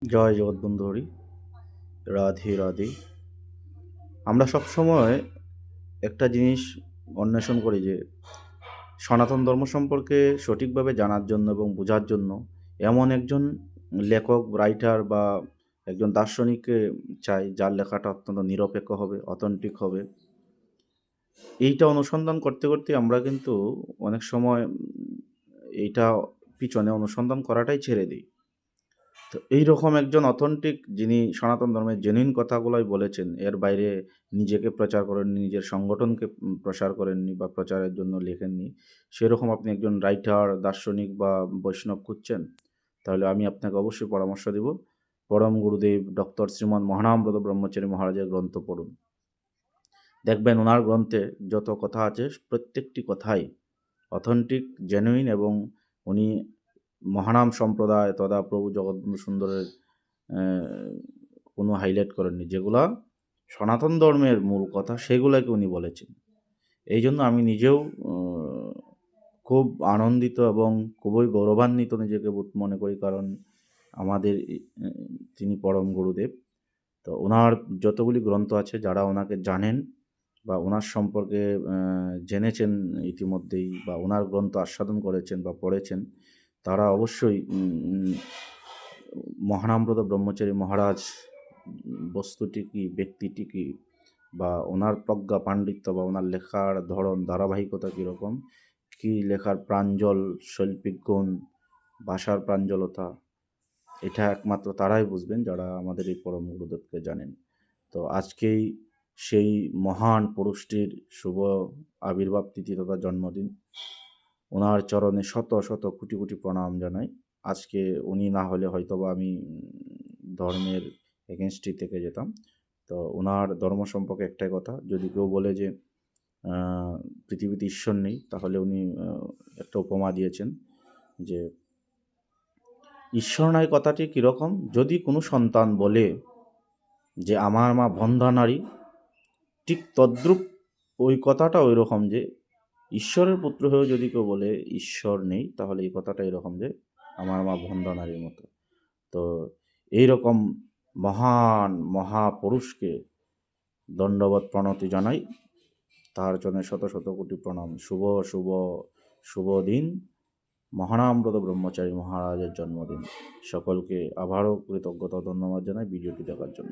জয় জগৎবন্ধু হরি। রাধে রাধে। আমরা সবসময় একটা জিনিস অন্বেষণ করি যে সনাতন ধর্ম সম্পর্কে সঠিকভাবে জানার জন্য এবং বোঝার জন্য এমন একজন লেখক, রাইটার বা একজন দার্শনিককে চাই যার লেখাটা অত্যন্ত নিরপেক্ষ হবে, অথেন্টিক হবে। এইটা অনুসন্ধান করতে করতে আমরা কিন্তু অনেক সময় এইটা পিছনে অনুসন্ধান করাটাই ছেড়ে দিই। তো এইরকম একজন অথেন্টিক যিনি সনাতন ধর্মের জেনুইন কথাগুলোই বলেছেন, এর বাইরে নিজেকে প্রচার করেননি, নিজের সংগঠনকে প্রসার করেননি বা প্রচারের জন্য লেখেননি, সেরকম আপনি একজন রাইটার, দার্শনিক বা বৈষ্ণব খুঁজছেন, তাহলে আমি আপনাকে অবশ্যই পরামর্শ দিব পরম গুরুদেব ডক্টর শ্রীমৎ মহানামব্রত ব্রহ্মচারী মহারাজের গ্রন্থ পড়ুন। দেখবেন ওনার গ্রন্থে যত কথা আছে প্রত্যেকটি কথাই অথেন্টিক, জেনুইন এবং উনি মহানাম সম্প্রদায় তথা প্রভু জগৎবন্ধু সুন্দরের কোনো হাইলাইট করেননি। যেগুলা সনাতন ধর্মের মূল কথা সেগুলোকে উনি বলেছেন। এই জন্য আমি নিজেও খুব আনন্দিত এবং খুবই গৌরবান্বিত নিজেকে মনে করি, কারণ আমাদের তিনি পরম গুরুদেব। তো ওনার যতগুলি গ্রন্থ আছে, যারা ওনাকে জানেন বা ওনার সম্পর্কে জেনেছেন ইতিমধ্যেই বা ওনার গ্রন্থ আস্বাদন করেছেন বা পড়েছেন, তারা অবশ্যই মহানামব্রত ব্রহ্মচারী মহারাজ বস্তুটি কী, ব্যক্তিটি কী, বা ওনার প্রজ্ঞা পাণ্ডিত্য বা ওনার লেখার ধরন, ধারাবাহিকতা কীরকম, কী লেখার প্রাঞ্জল শৈল্পিক গুণ, ভাষার প্রাঞ্জলতা, এটা একমাত্র তারাই বুঝবেন যারা আমাদের এই পরম গুরুদেবকে জানেন। তো আজকেই সেই মহান পুরুষটির শুভ আবির্ভাব তিথি তথা জন্মদিন। ওনার চরণে শত শত কোটি কোটি প্রণাম জানাই। আজকে উনি না হলে হয়তোবা আমি ধর্মের এগেনস্টে থেকে যেতাম। তো ওনার ধর্ম সম্পর্কে একটাই কথা, যদি কেউ বলে যে পৃথিবীতে ঈশ্বর নেই, তাহলে উনি একটা উপমা দিয়েছেন যে ঈশ্বর নাই কথাটি কীরকম, যদি কোনো সন্তান বলে যে আমার মা বন্ধা নারী, ঠিক তদ্রূপ ওই কথাটা ওই রকম যে ঈশ্বরের পুত্র হয়েও যদি কেউ বলে ঈশ্বর নেই, তাহলে এই কথাটা এরকম যে আমার মা বন্ধা নারীর মতো। তো এইরকম মহান মহাপুরুষকে দণ্ডবত প্রণতি জানাই, তার জন্য শত শত কোটি প্রণাম। শুভ শুভ শুভ দিন, মহানামব্রত ব্রহ্মচারী মহারাজের জন্মদিন। সকলকে আবারও কৃতজ্ঞতা ধন্যবাদ জানাই ভিডিওটি দেখার জন্য।